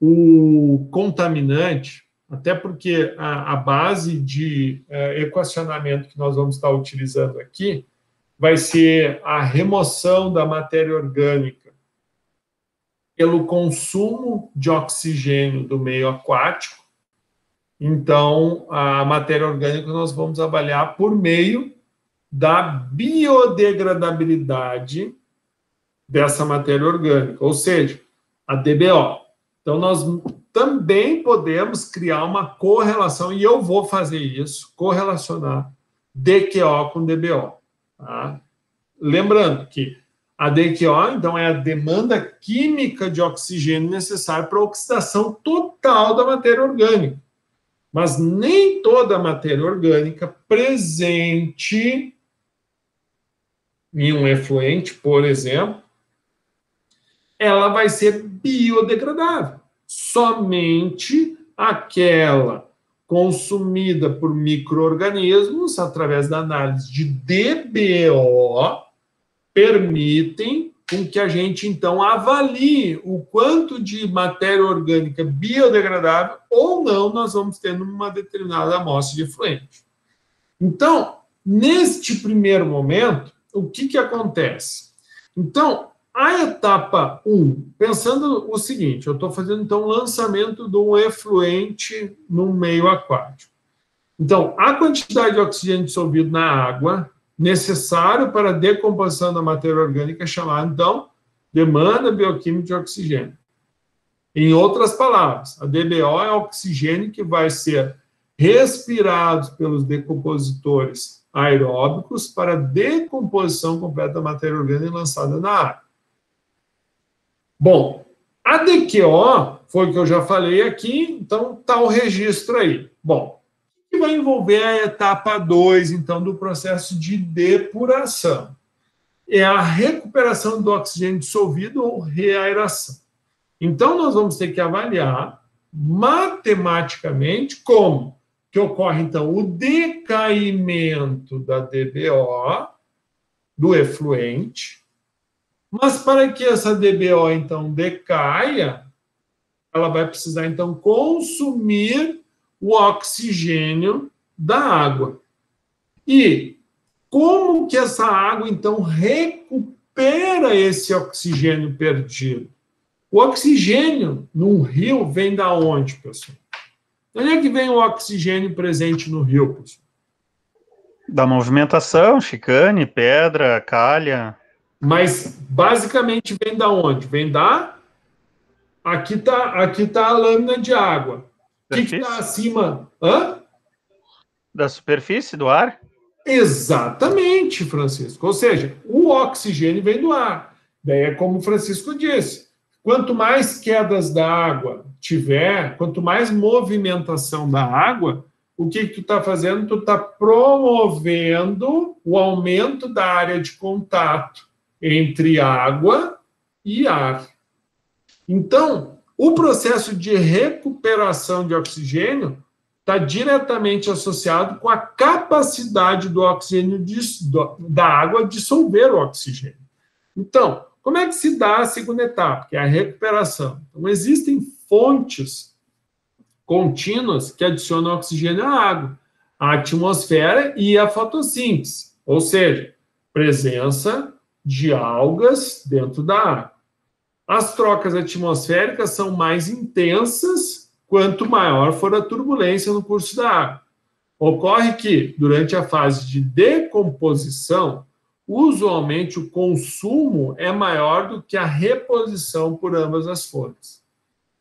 o contaminante, até porque a base de equacionamento que nós vamos estar utilizando aqui vai ser a remoção da matéria orgânica pelo consumo de oxigênio do meio aquático. Então, a matéria orgânica nós vamos avaliar por meio da biodegradabilidade dessa matéria orgânica, ou seja, a DBO. Então, nós também podemos criar uma correlação, e eu vou fazer isso, correlacionar DQO com DBO. Tá? Lembrando que a DQO, então, é a demanda química de oxigênio necessária para a oxidação total da matéria orgânica. Mas nem toda a matéria orgânica presente em um efluente, por exemplo, ela vai ser biodegradável. Somente aquela consumida por micro-organismos, através da análise de DBO, permitem com que a gente, então, avalie o quanto de matéria orgânica biodegradável ou não nós vamos ter numa determinada amostra de efluente. Então, neste primeiro momento, o que acontece? Então, a etapa 1, pensando o seguinte, eu estou fazendo, então, o lançamento de um efluente no meio aquático. Então, a quantidade de oxigênio dissolvido na água necessário para a decomposição da matéria orgânica é chamada, então, demanda bioquímica de oxigênio. Em outras palavras, a DBO é o oxigênio que vai ser respirado pelos decompositores aeróbicos para decomposição completa da matéria orgânica lançada na água. Bom, a DQO foi o que eu já falei aqui, então está o registro aí. Bom, o que vai envolver a etapa 2, então, do processo de depuração? É a recuperação do oxigênio dissolvido ou reaeração. Então, nós vamos ter que avaliar matematicamente como que ocorre, então, o decaimento da DBO, do efluente, mas para que essa DBO, então, decaia, ela vai precisar, então, consumir o oxigênio da água. E como que essa água, então, recupera esse oxigênio perdido? O oxigênio num rio vem da onde, pessoal? Onde é que vem o oxigênio presente no rio, pessoal? Da movimentação, chicane, pedra, calha. Mas, basicamente, vem da onde? Vem da... Aqui tá a lâmina de água. O que está acima? Hã? Da superfície do ar? Exatamente, Francisco. Ou seja, o oxigênio vem do ar. Daí é como o Francisco disse. Quanto mais quedas da água tiver, quanto mais movimentação da água, o que tu está fazendo? Tu está promovendo o aumento da área de contato entre água e ar. Então, o processo de recuperação de oxigênio está diretamente associado com a capacidade do oxigênio, da água, dissolver o oxigênio. Então, como é que se dá a segunda etapa, que é a recuperação? Então, existem fontes contínuas que adicionam oxigênio à água, a atmosfera e a fotossíntese, ou seja, presença de algas dentro da água. As trocas atmosféricas são mais intensas quanto maior for a turbulência no curso da água. Ocorre que, durante a fase de decomposição, usualmente o consumo é maior do que a reposição por ambas as fontes.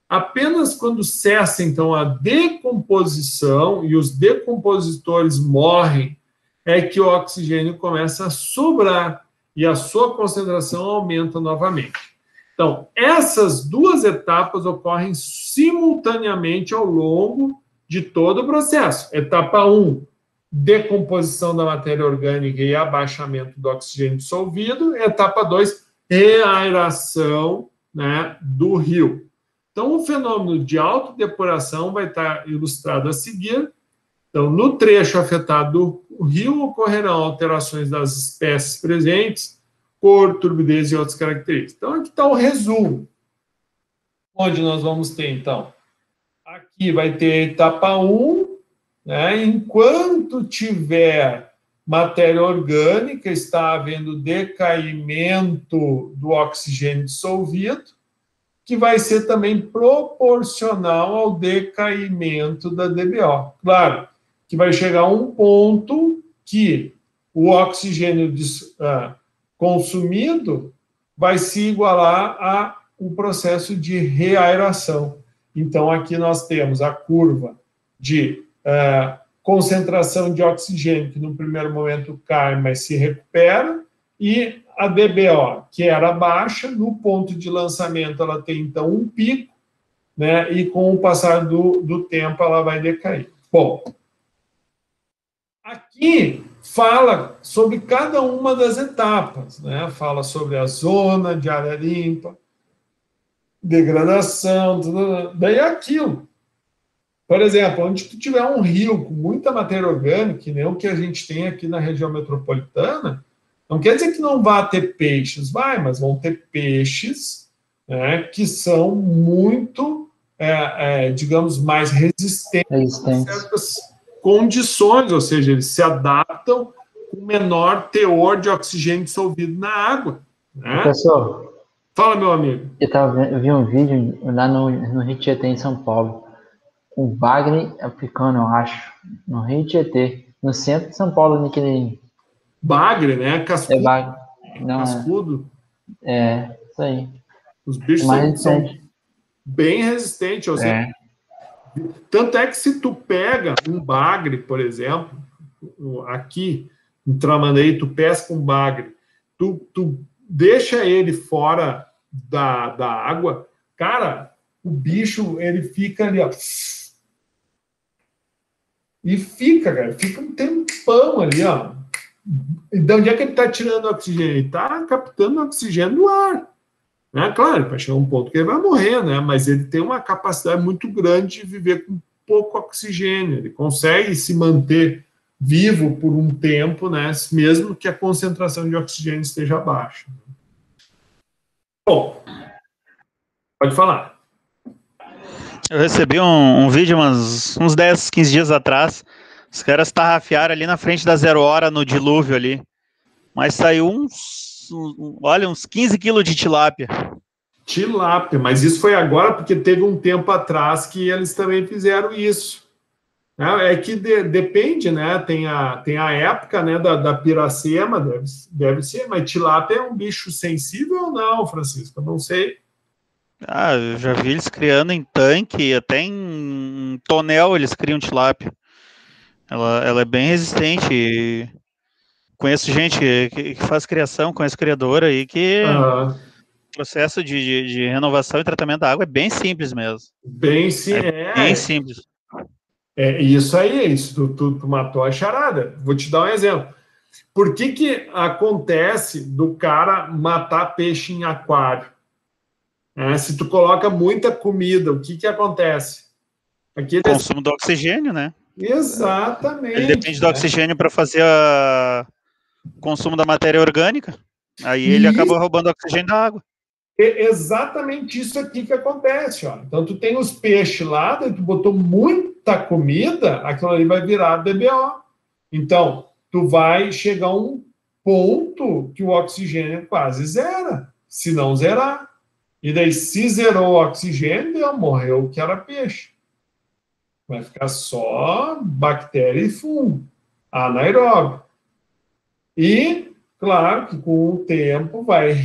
Apenas quando cessa, então, a decomposição e os decompositores morrem, é que o oxigênio começa a sobrar e a sua concentração aumenta novamente. Então, essas duas etapas ocorrem simultaneamente ao longo de todo o processo. Etapa 1, decomposição da matéria orgânica e abaixamento do oxigênio dissolvido. Etapa 2, reaeração, né, do rio. Então, o fenômeno de autodepuração vai estar ilustrado a seguir. Então, no trecho afetado do rio, ocorrerão alterações das espécies presentes, cor, turbidez e outras características. Então, aqui está o resumo. Onde nós vamos ter, então? Aqui vai ter a etapa 1, né? Enquanto tiver matéria orgânica, está havendo decaimento do oxigênio dissolvido, que vai ser também proporcional ao decaimento da DBO. Claro, que vai chegar a um ponto que o oxigênio consumido vai se igualar ao processo de reaeração. Então, aqui nós temos a curva de concentração de oxigênio, que no primeiro momento cai, mas se recupera, e a DBO, que era baixa, no ponto de lançamento ela tem, então, um pico, né, e com o passar do tempo ela vai decair. Bom, aqui fala sobre cada uma das etapas, né, fala sobre a zona de área limpa, degradação, tudo, daí é aquilo. Por exemplo, onde tu tiver um rio com muita matéria orgânica, que nem o que a gente tem aqui na região metropolitana, não quer dizer que não vá ter peixes, mas vão ter peixes, né, que são muito, digamos, mais resistentes a certas condições, ou seja, eles se adaptam com menor teor de oxigênio dissolvido na água. Né? Professor, fala, meu amigo. Eu vi um vídeo lá no Rio Tietê, em São Paulo, o Wagner aplicando, eu acho, no Rio Tietê, no centro de São Paulo, naquele... Bagre, né? Cascudo. Bagre. Não, cascudo. Isso aí. Os bichos são bem resistentes. Ou seja, tanto é que se tu pega um bagre, por exemplo, aqui, Tramandaí, tu pesca um bagre, tu deixa ele fora da água, cara, o bicho, ele fica ali, ó, e fica, cara, fica um tempão ali, ó. E de onde é que ele está tirando o oxigênio? Ele está captando o oxigênio do ar. Né? Claro, vai chegar um ponto que ele vai morrer, né? Mas ele tem uma capacidade muito grande de viver com pouco oxigênio. Ele consegue se manter vivo por um tempo, né? Mesmo que a concentração de oxigênio esteja baixa. Bom, pode falar. Eu recebi um vídeo uns 10, 15 dias atrás. Os caras tarrafiaram ali na frente da 0 hora no dilúvio ali. Mas saiu uns 15 quilos de tilápia. Tilápia, mas isso foi agora porque teve um tempo atrás que eles também fizeram isso. É que depende, né? Tem a época, né, da piracema, deve ser, mas tilápia é um bicho sensível ou não, Francisco? Eu não sei. Eu já vi eles criando em tanque, até em tonel eles criam tilápia. Ela é bem resistente. Conheço gente que faz criação, conheço criadora aí que o processo de renovação e tratamento da água é bem simples mesmo. Bem simples. É isso aí, é isso. Tu matou a charada. Vou te dar um exemplo. Por que acontece do cara matar peixe em aquário? Se tu coloca muita comida, o que acontece? Consumo do oxigênio, né? Exatamente. Ele depende do oxigênio para fazer o consumo da matéria orgânica. Aí ele acaba roubando o oxigênio da água. É exatamente isso aqui que acontece. Ó. Então, tu tem os peixes lá, daí tu botou muita comida, aquilo ali vai virar DBO. Então, tu vai chegar a um ponto que o oxigênio quase zera, se não zerar. E daí, se zerou o oxigênio, morreu o que era peixe. Vai ficar só bactéria e fungo, anaeróbio. E, claro, que com o tempo vai...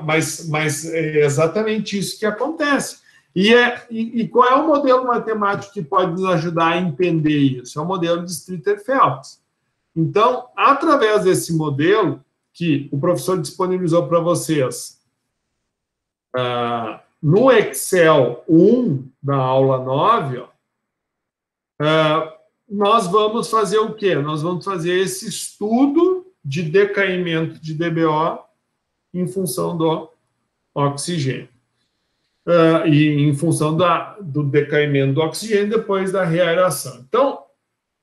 Mas é exatamente isso que acontece. E qual é o modelo matemático que pode nos ajudar a entender isso? É o modelo de Streeter-Phelps. Então, através desse modelo, que o professor disponibilizou para vocês, no Excel 1 da aula 9, ó, nós vamos fazer o quê? Nós vamos fazer esse estudo de decaimento de DBO em função do oxigênio. E em função do decaimento do oxigênio depois da reaeração. Então,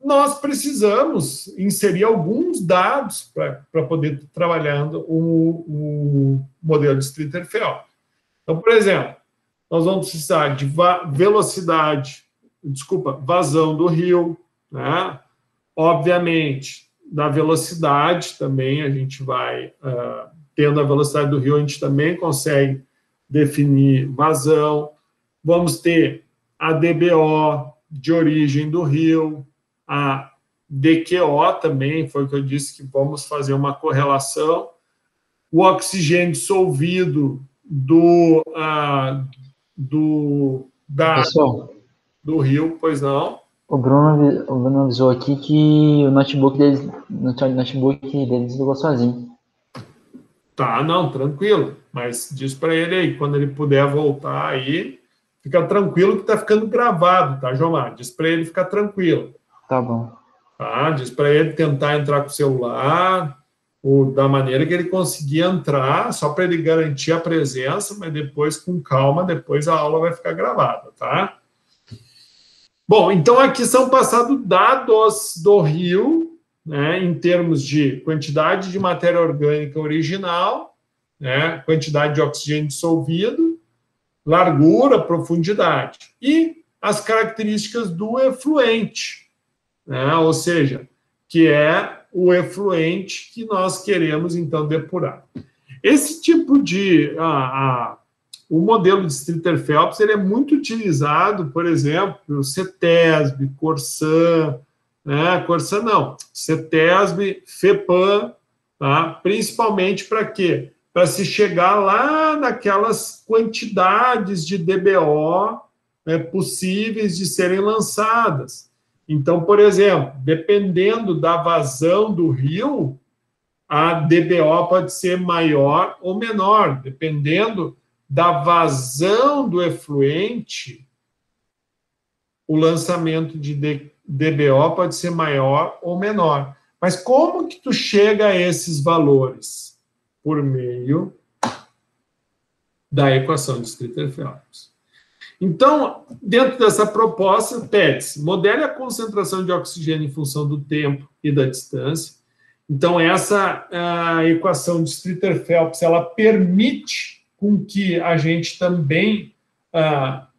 nós precisamos inserir alguns dados para poder trabalhando o modelo de Streeter-Phelps. Então, por exemplo, nós vamos precisar de vazão do rio, né? Obviamente, da velocidade também, a gente vai, tendo a velocidade do rio, a gente também consegue definir vazão. Vamos ter a DBO de origem do rio, a DQO também, foi o que eu disse que vamos fazer uma correlação. O oxigênio dissolvido do rio, pois não. O Bruno avisou aqui que o notebook deles desligou sozinho. Tá, não, tranquilo. Mas diz para ele aí, quando ele puder voltar aí, fica tranquilo que tá ficando gravado, tá, Jomar? Diz para ele ficar tranquilo. Tá bom. Tá, diz para ele tentar entrar com o celular, ou da maneira que ele conseguir entrar, só para ele garantir a presença, mas depois, com calma, depois a aula vai ficar gravada, tá? Bom, então aqui são passados dados do rio, né, em termos de quantidade de matéria orgânica original, né, quantidade de oxigênio dissolvido, largura, profundidade, e as características do efluente, né, ou seja, que é o efluente que nós queremos, então, depurar. Esse tipo de... o modelo de Streeter-Phelps ele é muito utilizado, por exemplo, CETESB, Corsan, né? Corsan não, CETESB, FEPAM, tá? Principalmente para quê? Para se chegar lá naquelas quantidades de DBO, né, possíveis de serem lançadas. Então, por exemplo, dependendo da vazão do rio, a DBO pode ser maior ou menor, dependendo da vazão do efluente, o lançamento de DBO pode ser maior ou menor. Mas como que tu chega a esses valores? Por meio da equação de Streeter-Phelps. Então, dentro dessa proposta, pede-se, modele a concentração de oxigênio em função do tempo e da distância. Então, essa equação de Streeter-Phelps, ela permite com que a gente também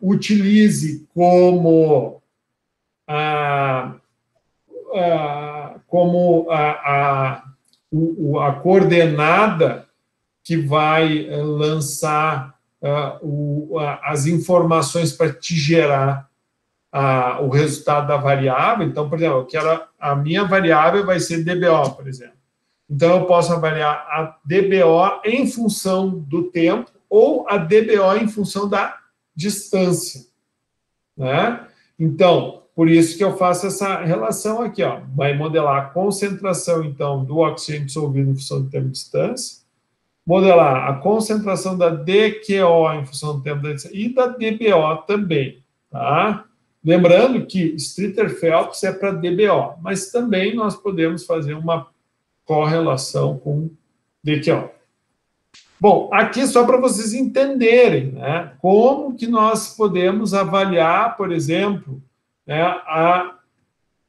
utilize como a coordenada que vai lançar as informações para te gerar o resultado da variável. Então, por exemplo, a minha variável vai ser DBO, por exemplo. Então, eu posso avaliar a DBO em função do tempo ou a DBO em função da distância, né? Então, por isso que eu faço essa relação aqui, ó. Vai modelar a concentração, então, do oxigênio dissolvido em função do tempo e distância, modelar a concentração da DQO em função do tempo e da DBO também, tá? Lembrando que Streeter-Phelps é para DBO, mas também nós podemos fazer uma correlação com DQO. Bom, aqui só para vocês entenderem, né, como que nós podemos avaliar, por exemplo, né, a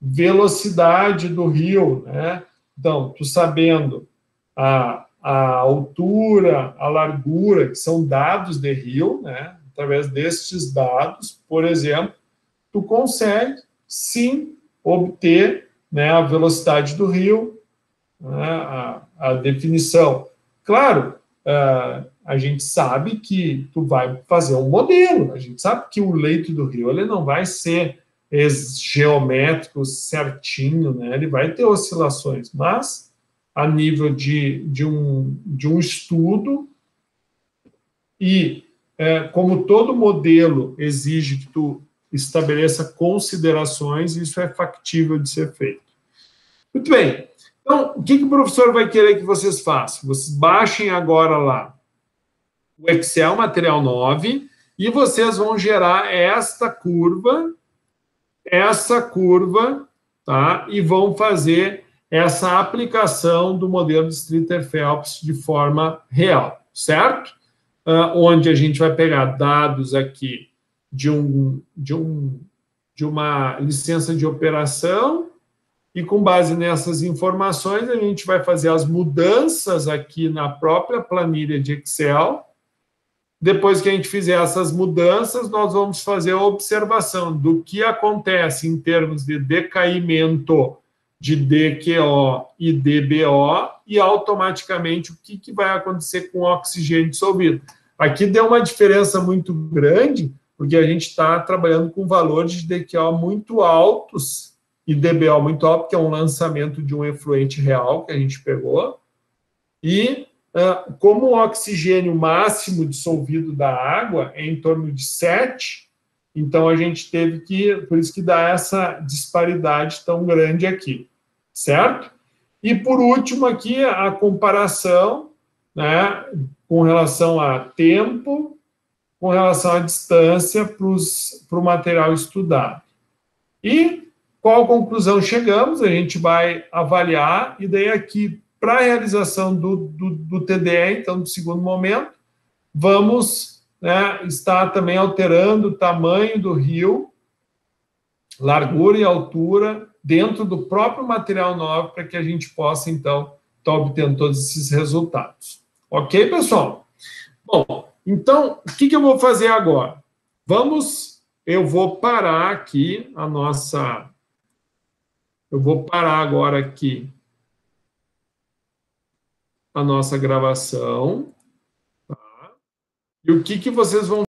velocidade do rio, né? Então, tu sabendo a altura, a largura, que são dados de rio, né? Através destes dados, por exemplo, tu consegue, sim, obter, né, a velocidade do rio, né, a definição. Claro, a gente sabe que tu vai fazer um modelo, a gente sabe que o leito do rio ele não vai ser geométrico certinho, né? Ele vai ter oscilações, mas a nível de um estudo e como todo modelo exige que tu estabeleça considerações, isso é factível de ser feito. Muito bem. Então, o que o professor vai querer que vocês façam? Vocês baixem agora lá o Excel Material 9 e vocês vão gerar essa curva, tá? E vão fazer essa aplicação do modelo de Streeter-Phelps de forma real, certo? Onde a gente vai pegar dados aqui de uma licença de operação e com base nessas informações a gente vai fazer as mudanças aqui na própria planilha de Excel. Depois que a gente fizer essas mudanças, nós vamos fazer a observação do que acontece em termos de decaimento de DQO e DBO e automaticamente o que vai acontecer com o oxigênio dissolvido. Aqui deu uma diferença muito grande, porque a gente está trabalhando com valores de DQO muito altos e DBO muito alto, que é um lançamento de um efluente real que a gente pegou, e como o oxigênio máximo dissolvido da água é em torno de 7, então a gente teve que, por isso que dá essa disparidade tão grande aqui, certo? E por último aqui a comparação, né, com relação a tempo, com relação à distância para o material estudado. E qual conclusão chegamos? A gente vai avaliar, e daí aqui, para a realização do TDE, então, do segundo momento, vamos, né, estar também alterando o tamanho do rio, largura e altura, dentro do próprio material novo, para que a gente possa, então, estar obtendo todos esses resultados. Ok, pessoal? Bom, então, o que eu vou fazer agora? Eu vou parar aqui a nossa... Eu vou parar agora aqui a nossa gravação, tá? E o que vocês vão